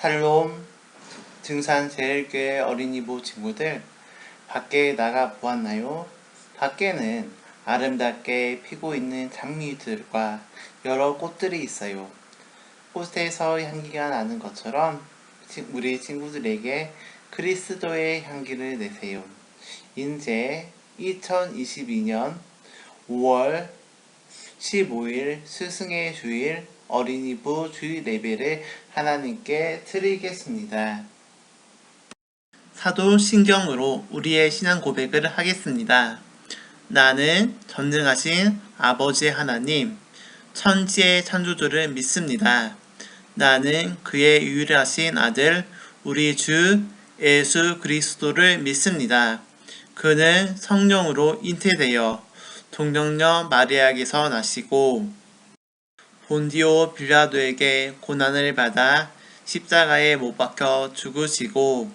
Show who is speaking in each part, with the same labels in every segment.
Speaker 1: 샬롬 등산제일교회 어린이부 친구들, 밖에 나가 보았나요? 밖에는 아름답게 피고 있는 장미들과 여러 꽃들이 있어요. 꽃에서 향기가 나는 것처럼 우리 친구들에게 그리스도의 향기를 내세요. 이제 2022년 5월 15일 스승의 주일 어린이부 주일 예배를 하나님께 드리겠습니다. 사도신경으로 우리의 신앙 고백을 하겠습니다. 나는 전능하신 아버지 하나님, 천지의 창조주를 믿습니다. 나는 그의 유일하신 아들, 우리 주 예수 그리스도를 믿습니다. 그는 성령으로 잉태되어 동정녀 마리아에게서 나시고 본디오 빌라도에게 고난을 받아 십자가에 못 박혀 죽으시고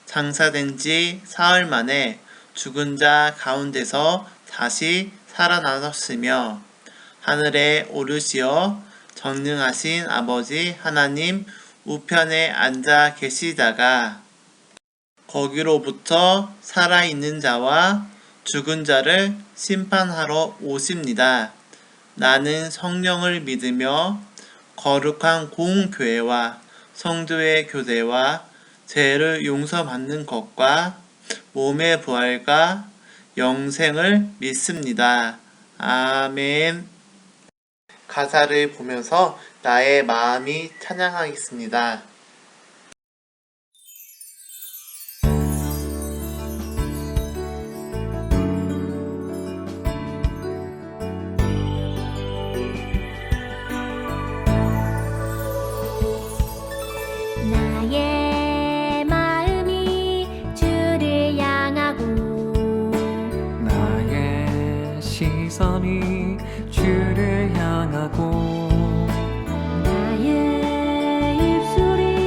Speaker 1: 장사된 지 사흘 만에 죽은 자 가운데서 다시 살아나셨으며 하늘에 오르시어 전능하신 아버지 하나님 우편에 앉아 계시다가 거기로부터 살아있는 자와 죽은 자를 심판하러 오십니다. 나는 성령을 믿으며 거룩한 공교회와 성도의 교제와 죄를 용서받는 것과 몸의 부활과 영생을 믿습니다. 아멘. 가사를 보면서 나의 마음이 찬양하겠습니다.
Speaker 2: 나의 마음이 주를 향하고
Speaker 3: 나의 시선이 주를 향하고
Speaker 2: 나의 입술이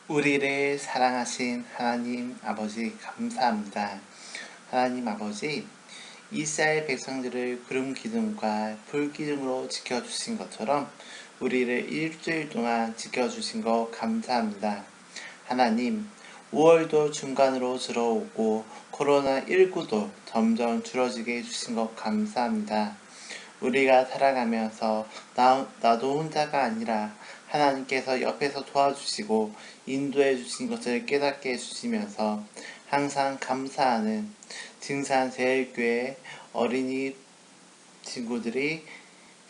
Speaker 1: 우리를 사랑하신 하나님 아버지 감사합니다. 하나님 아버지, 이스라엘 백성들을 구름 기둥과 불 기둥으로 지켜주신 것처럼 우리를 일주일 동안 지켜주신 것 감사합니다. 하나님, 5월도 중간으로 들어오고 코로나19도 점점 줄어지게 해주신 것 감사합니다. 우리가 살아가면서 나도 혼자가 아니라 하나님께서 옆에서 도와주시고 인도해 주신 것을 깨닫게 해주시면서 항상 감사하는 증산제일교회 어린이 친구들이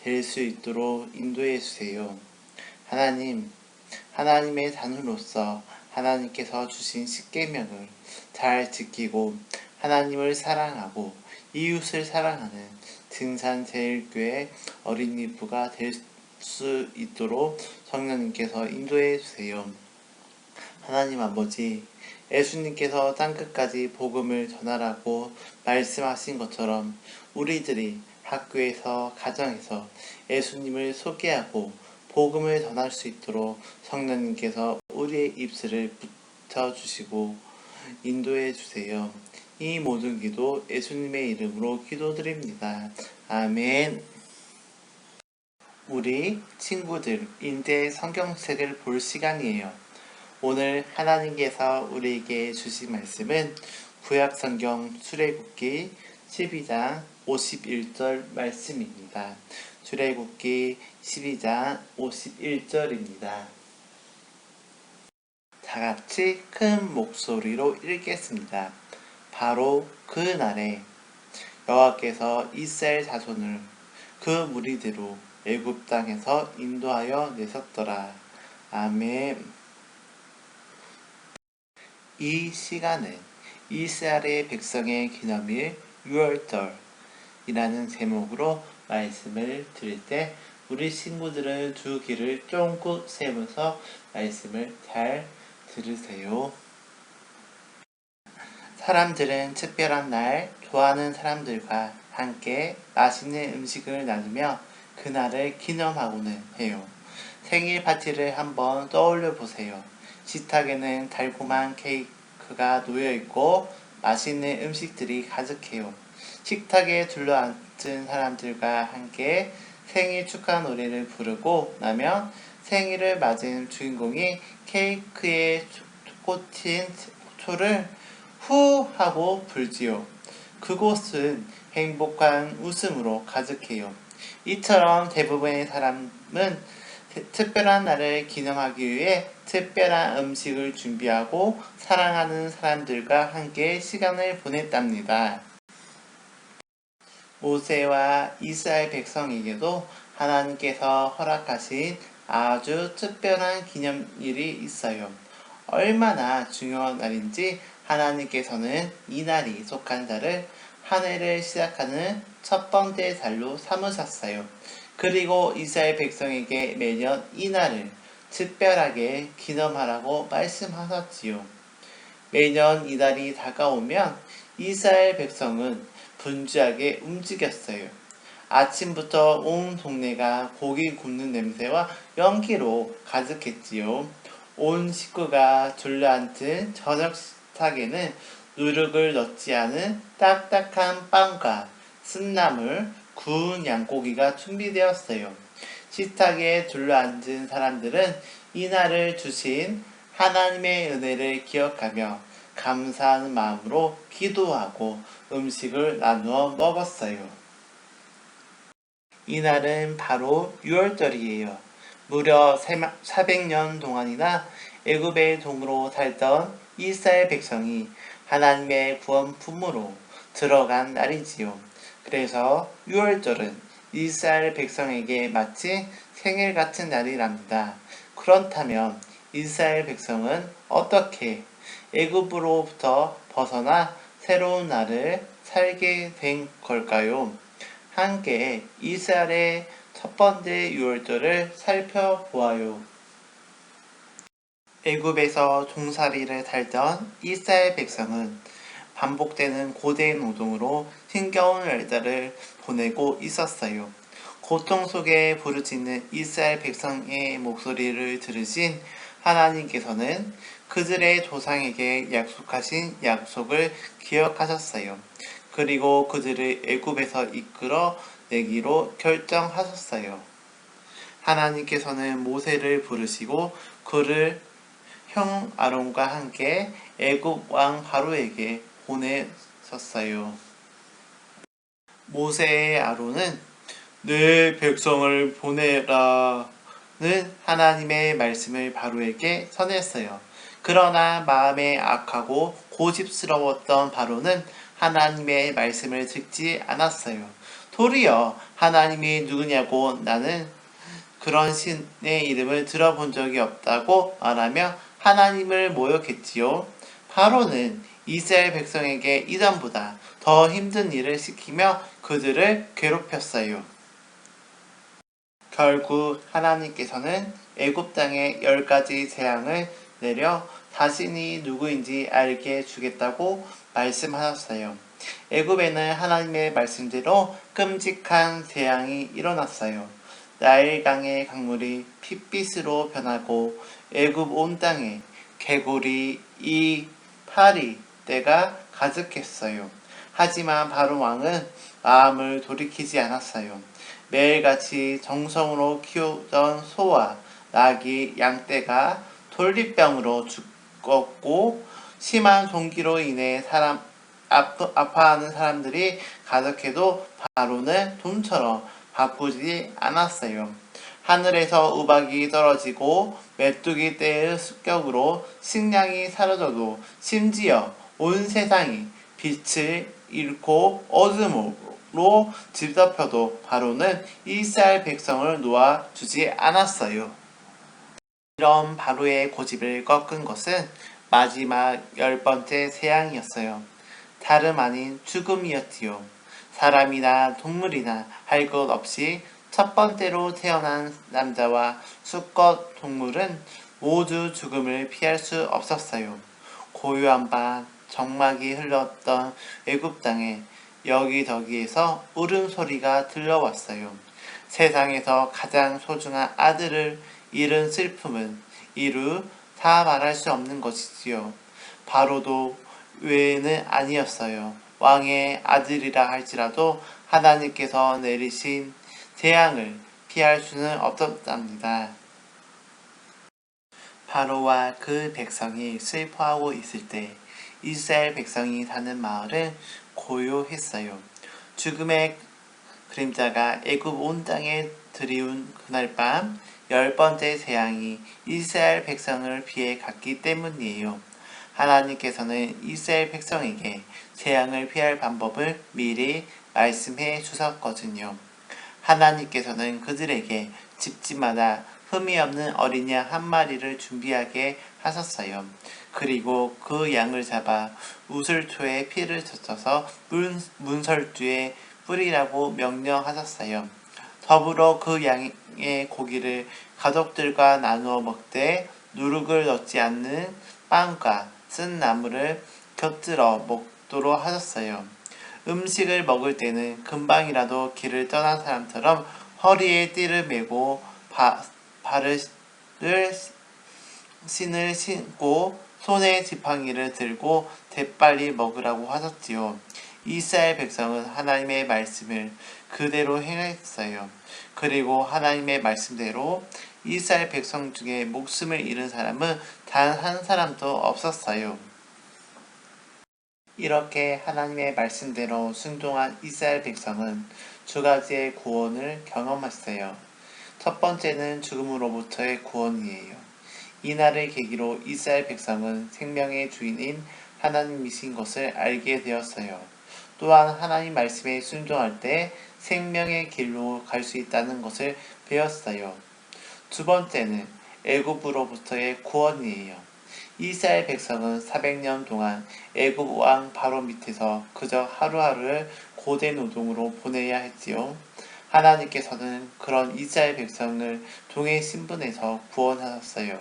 Speaker 1: 될 수 있도록 인도해 주세요. 하나님, 하나님의 자녀로서 하나님께서 주신 십계명을 잘 지키고 하나님을 사랑하고 이웃을 사랑하는 증산제일교회 어린이부가 될 수 있도록 성령님께서 인도해 주세요. 하나님 아버지, 예수님께서 땅끝까지 복음을 전하라고 말씀하신 것처럼 우리들이 학교에서 가정에서 예수님을 소개하고 복음을 전할 수 있도록 성령님께서 우리의 입술을 붙여주시고 인도해 주세요. 이 모든 기도 예수님의 이름으로 기도드립니다. 아멘. 우리 친구들, 이제 성경책을 볼 시간이에요. 오늘 하나님께서 우리에게 주신 말씀은 구약성경 출애굽기 12장 51절 말씀입니다. 출애굽기 12장 51절입니다. 다같이 큰 목소리로 읽겠습니다. 바로 그 날에 여호와께서 이스라엘 자손을 그 무리대로 애굽 땅에서 인도하여 내셨더라. 아멘. 이 시간은 이스라엘의 백성의 기념일 6월절이라는 제목으로 말씀을 드릴 때 우리 친구들은 두 귀를 쫑긋 세우면서 말씀을 잘 들으세요. 사람들은 특별한 날 좋아하는 사람들과 함께 맛있는 음식을 나누며 그날을 기념하고는 해요. 생일 파티를 한번 떠올려 보세요. 식탁에는 달콤한 케이크가 놓여있고 맛있는 음식들이 가득해요. 식탁에 둘러앉은 사람들과 함께 생일 축하 노래를 부르고 나면 생일을 맞은 주인공이 케이크에 꽂힌 초를 후 하고 불지요. 그곳은 행복한 웃음으로 가득해요. 이처럼 대부분의 사람은 특별한 날을 기념하기 위해 특별한 음식을 준비하고 사랑하는 사람들과 함께 시간을 보냈답니다. 모세와 이스라엘 백성에게도 하나님께서 허락하신 아주 특별한 기념일이 있어요. 얼마나 중요한 날인지 하나님께서는 이 날이 속한 달을 한 해를 시작하는 첫 번째 달로 삼으셨어요. 그리고 이스라엘 백성에게 매년 이 날을 특별하게 기념하라고 말씀하셨지요. 매년 이 날이 다가오면 이스라엘 백성은 분주하게 움직였어요. 아침부터 온 동네가 고기 굽는 냄새와 연기로 가득했지요. 온 식구가 둘러앉은 저녁 식탁에는 누룩을 넣지 않은 딱딱한 빵과 쓴나물, 구운 양고기가 준비되었어요. 식탁에 둘러앉은 사람들은 이날을 주신 하나님의 은혜를 기억하며 감사하는 마음으로 기도하고 음식을 나누어 먹었어요. 이날은 바로 6월절이에요. 무려 400년 동안이나 애굽의 동으로 살던 이스라엘 백성이 하나님의 구원품으로 들어간 날이지요. 그래서 6월절은 이스라엘 백성에게 마치 생일 같은 날이랍니다. 그렇다면 이스라엘 백성은 어떻게 애굽으로부터 벗어나 새로운 날을 살게 된 걸까요? 함께 이스라엘의 첫 번째 6월절을 살펴보아요. 애굽에서 종살이를 살던 이스라엘 백성은 반복되는 고된 노동으로 힘겨운 날들을 보내고 있었어요. 고통 속에 부르짖는 이스라엘 백성의 목소리를 들으신 하나님께서는 그들의 조상에게 약속하신 약속을 기억하셨어요. 그리고 그들을 애굽에서 이끌어 내기로 결정하셨어요. 하나님께서는 모세를 부르시고 그를 형 아론과 함께 애굽 왕 바로에게 보내셨어요. 모세의 아론은 내 백성을 보내라는 하나님의 말씀을 바로에게 전했어요. 그러나 마음에 악하고 고집스러웠던 바로는 하나님의 말씀을 듣지 않았어요. 도리어 하나님이 누구냐고 나는 그런 신의 이름을 들어본 적이 없다고 말하며 하나님을 모욕했지요. 바로는 이스라엘 백성에게 이전보다 더 힘든 일을 시키며 그들을 괴롭혔어요. 결국 하나님께서는 애굽 땅에 10가지 재앙을 내려 자신이 누구인지 알게 해주겠다고 말씀하셨어요. 애굽에는 하나님의 말씀대로 끔찍한 재앙이 일어났어요. 나일강의 강물이 핏빛으로 변하고 애굽 온 땅에 개구리, 이, 파리, 떼가 가득했어요. 하지만 바로 왕은 마음을 돌이키지 않았어요. 매일같이 정성으로 키우던 소와 나귀, 양떼가 돌리병으로 죽었고 심한 종기로 인해 아파하는 사람들이 가득해도 바로는 좀처럼 바쁘지 않았어요. 하늘에서 우박이 떨어지고 메뚜기 떼의 습격으로 식량이 사라져도 심지어 온 세상이 빛을 잃고 어둠으로 뒤덮여도 바로는 이스라엘 백성을 놓아주지 않았어요. 이런 바로의 고집을 꺾은 것은 마지막 10번째 재앙이었어요. 다름 아닌 죽음이었지요. 사람이나 동물이나 할 것 없이 첫 번째로 태어난 남자와 수컷 동물은 모두 죽음을 피할 수 없었어요. 고요한 밤 정막이 흘렀던 애굽 땅에 여기저기에서 울음소리가 들려왔어요. 세상에서 가장 소중한 아들을 잃은 슬픔은 이루 다 말할 수 없는 것이지요. 바로도 외에는 아니었어요. 왕의 아들이라 할지라도 하나님께서 내리신 재앙을 피할 수는 없었답니다. 바로와 그 백성이 슬퍼하고 있을 때 이스라엘 백성이 사는 마을은 고요했어요. 죽음의 그림자가 애굽 온 땅에 들이운 그날 밤 10번째 재앙이 이스라엘 백성을 피해 갔기 때문이에요. 하나님께서는 이스라엘 백성에게 재앙을 피할 방법을 미리 말씀해 주셨거든요. 하나님께서는 그들에게 집집마다 흠이 없는 어린 양 한 마리를 준비하게 하셨어요. 그리고 그 양을 잡아 우슬초에 피를 젖혀서 문설주에 뿌리라고 명령하셨어요. 더불어 그 양의 고기를 가족들과 나누어 먹되 누룩을 넣지 않는 빵과 쓴 나물을 곁들여 먹도록 하셨어요. 음식을 먹을 때는 금방이라도 길을 떠난 사람처럼 허리에 띠를 메고 발을 신을 신고 손에 지팡이를 들고 재빨리 먹으라고 하셨지요. 이스라엘 백성은 하나님의 말씀을 그대로 행했어요. 그리고 하나님의 말씀대로 이스라엘 백성 중에 목숨을 잃은 사람은 단 한 사람도 없었어요. 이렇게 하나님의 말씀대로 순종한 이스라엘 백성은 두 가지의 구원을 경험했어요. 첫 번째는 죽음으로부터의 구원이에요. 이날을 계기로 이스라엘 백성은 생명의 주인인 하나님이신 것을 알게 되었어요. 또한 하나님 말씀에 순종할 때 생명의 길로 갈 수 있다는 것을 배웠어요. 두 번째는 애굽으로부터의 구원이에요. 이스라엘 백성은 400년 동안 애굽 왕 바로 밑에서 그저 하루하루를 고대 노동으로 보내야 했지요. 하나님께서는 그런 이스라엘 백성을 종의 신분에서 구원하셨어요.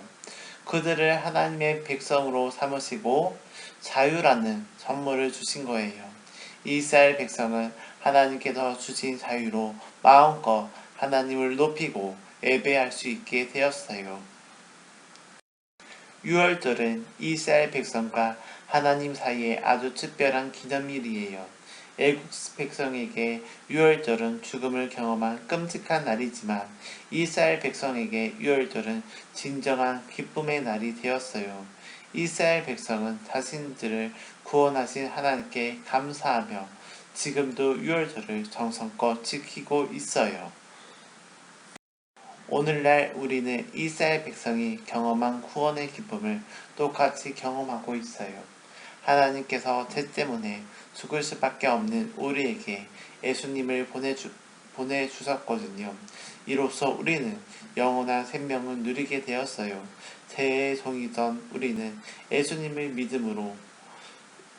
Speaker 1: 그들을 하나님의 백성으로 삼으시고 자유라는 선물을 주신 거예요. 이스라엘 백성은 하나님께서 주신 자유로 마음껏 하나님을 높이고 예배할 수 있게 되었어요. 유월절은 이스라엘 백성과 하나님 사이에 아주 특별한 기념일이에요. 애국 백성에게 유월절은 죽음을 경험한 끔찍한 날이지만 이스라엘 백성에게 유월절은 진정한 기쁨의 날이 되었어요. 이스라엘 백성은 자신들을 구원하신 하나님께 감사하며 지금도 유월절을 정성껏 지키고 있어요. 오늘날 우리는 이스라엘 백성이 경험한 구원의 기쁨을 똑같이 경험하고 있어요. 하나님께서 죄 때문에 죽을 수밖에 없는 우리에게 예수님을 보내주셨거든요. 이로써 우리는 영원한 생명을 누리게 되었어요. 죄의 종이던 우리는 예수님을 믿음으로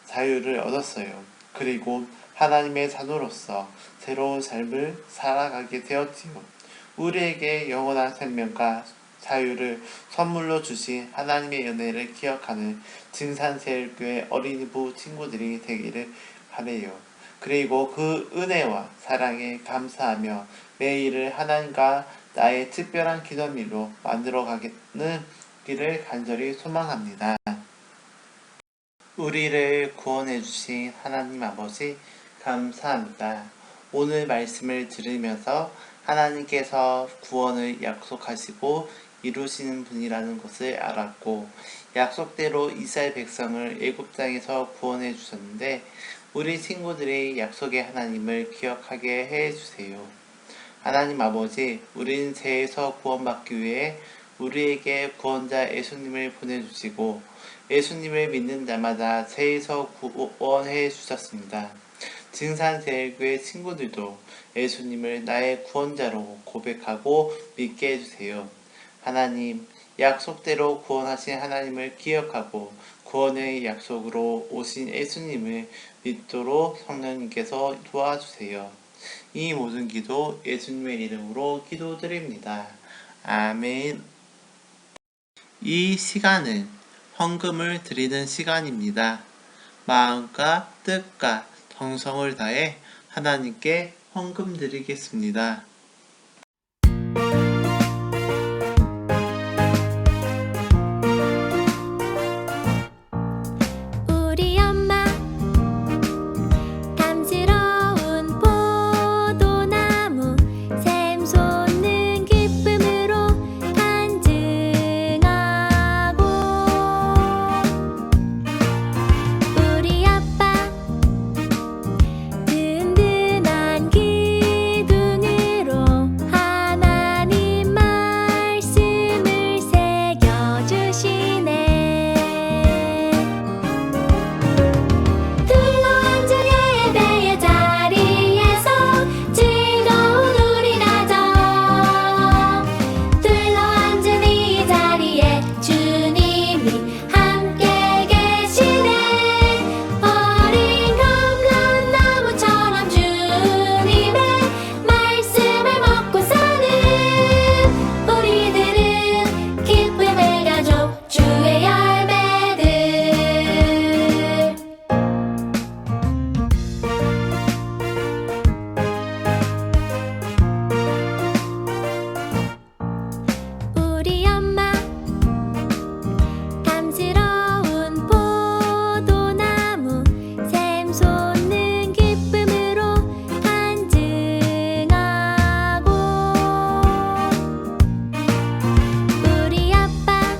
Speaker 1: 자유를 얻었어요. 그리고 하나님의 자녀로서 새로운 삶을 살아가게 되었지요. 우리에게 영원한 생명과 자유를 선물로 주신 하나님의 은혜를 기억하는 증산제일교회 어린이부 친구들이 되기를 바래요. 그리고 그 은혜와 사랑에 감사하며 매일을 하나님과 나의 특별한 기념일로 만들어가는 길을 간절히 소망합니다. 우리를 구원해 주신 하나님 아버지 감사합니다. 오늘 말씀을 들으면서 하나님께서 구원을 약속하시고 이루시는 분이라는 것을 알았고 약속대로 이스라엘 백성을 애굽 땅에서 구원해 주셨는데 우리 친구들이 약속의 하나님을 기억하게 해 주세요. 하나님 아버지, 우리는 죄에서 구원받기 위해 우리에게 구원자 예수님을 보내주시고 예수님을 믿는 자마다 죄에서 구원해 주셨습니다. 증산제일교회 친구들도 예수님을 나의 구원자로 고백하고 믿게 해주세요. 하나님, 약속대로 구원하신 하나님을 기억하고 구원의 약속으로 오신 예수님을 믿도록 성령님께서 도와주세요. 이 모든 기도 예수님의 이름으로 기도드립니다. 아멘. 이 시간은 헌금을 드리는 시간입니다. 마음과 뜻과 정성을 다해 하나님께 헌금 드리겠습니다.
Speaker 2: 우리 엄마 탐스러운 포도나무 샘솟는 기쁨으로 간증하고 우리 아빠 든든한 기둥으로 하나님 말씀을 새겨주시네. 둘러앉은 예배의 자리에서 즐거운 우리 가정 둘러앉은 이 자리에 주님이 함께 계시네. 어린 감람나무처럼 주님의 말씀을 먹고 사는 우리들은 기쁨의 가족 주의 열매들. 우리 엄마 탐스러운 포도나무 샘솟는 기쁨으로 간증하고 우리 아빠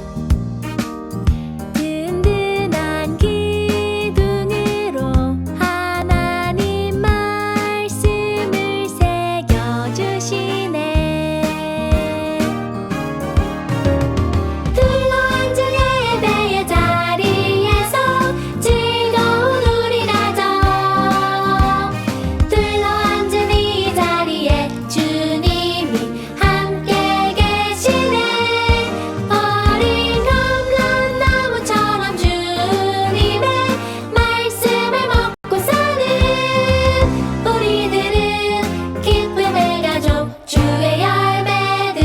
Speaker 2: 든든한 기둥으로 하나님 말씀을 새겨주시네. 둘러앉은 예배의 자리에서 즐거운 우리 가정 둘러앉은 이 자리에 주님이 함께 계시네. 어린 감람나무처럼 주님의 말씀을 먹고 사는 우리들은 기쁨의 가족 주의 열매들.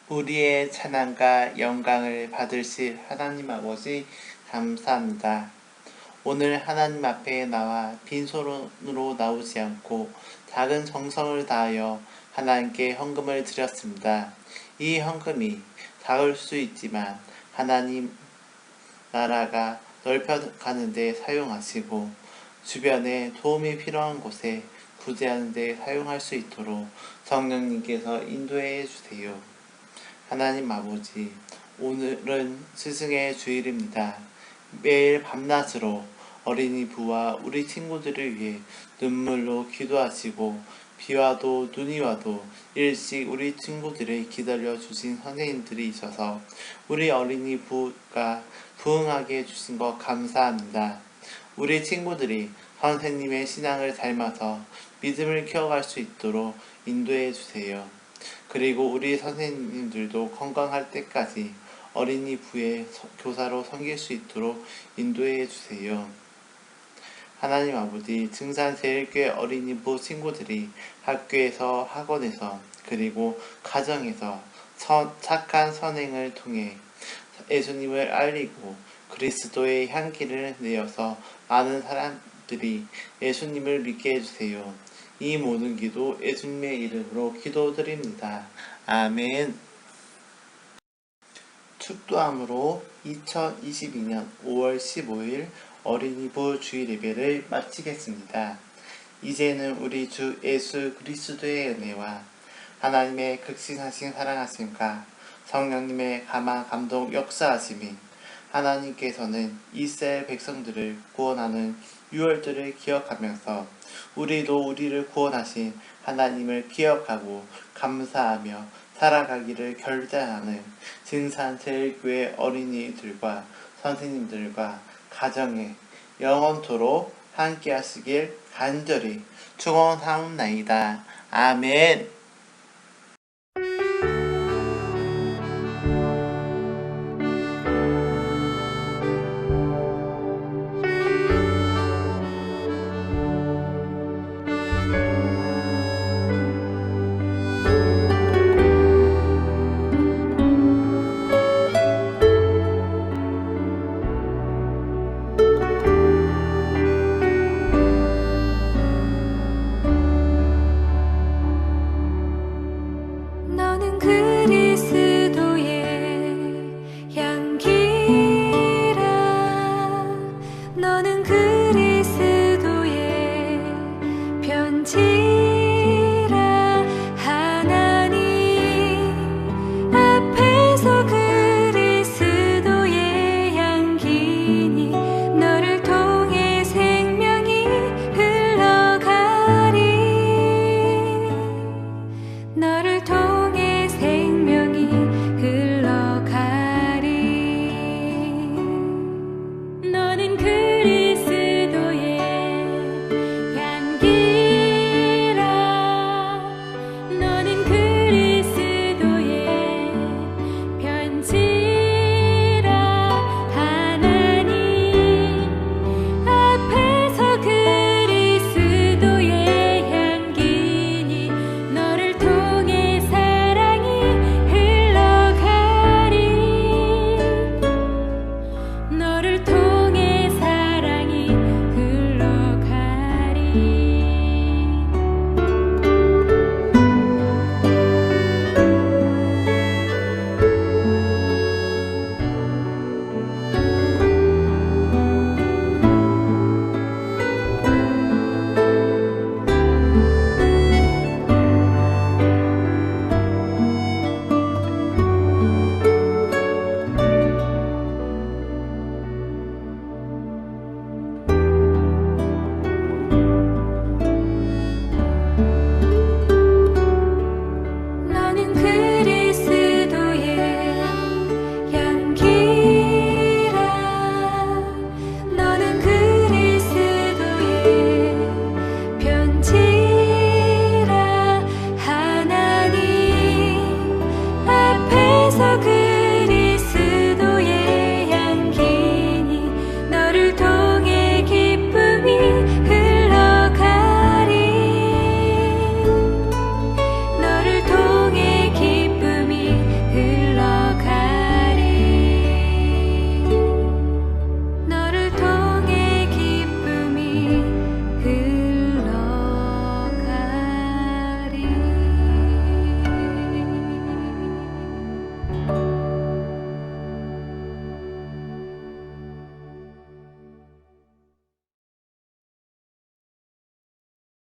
Speaker 1: 우리의 찬양과 영광을 받으실 하나님 아버지 감사합니다. 오늘 하나님 앞에 나와 빈손으로 나오지 않고 작은 정성을 다하여 하나님께 헌금을 드렸습니다. 이 헌금이 작을 수 있지만 하나님 나라가 넓혀가는 데 사용하시고 주변에 도움이 필요한 곳에 구제하는 데 사용할 수 있도록 성령님께서 인도해 주세요. 하나님 아버지, 오늘은 스승의 주일입니다. 매일 밤낮으로 어린이 부와 우리 친구들을 위해 눈물로 기도하시고 비와도 눈이 와도 일찍 우리 친구들을 기다려 주신 선생님들이 있어서 우리 어린이 부가 부흥하게 해주신 것 감사합니다. 우리 친구들이 선생님의 신앙을 닮아서 믿음을 키워갈 수 있도록 인도해 주세요. 그리고 우리 선생님들도 건강할 때까지 어린이 부의 교사로 섬길 수 있도록 인도해 주세요. 하나님 아버지, 증산제일교회 어린이부 친구들이 학교에서, 학원에서, 그리고 가정에서 착한 선행을 통해 예수님을 알리고 그리스도의 향기를 내어서 많은 사람들이 예수님을 믿게 해주세요. 이 모든 기도 예수님의 이름으로 기도드립니다. 아멘. 축도함으로 2022년 5월 15일 어린이부 주일 예배를 마치겠습니다. 이제는 우리 주 예수 그리스도의 은혜와 하나님의 극진하신 사랑하심과 성령님의 감화 감동 역사하심이 하나님께서는 이스라엘 백성들을 구원하는 유월절을 기억하면서 우리도 우리를 구원하신 하나님을 기억하고 감사하며 살아가기를 결단하는 증산제일교회 어린이들과 선생님들과 가정에 영원토록 함께 하시길 간절히 축원하옵나이다. 아멘.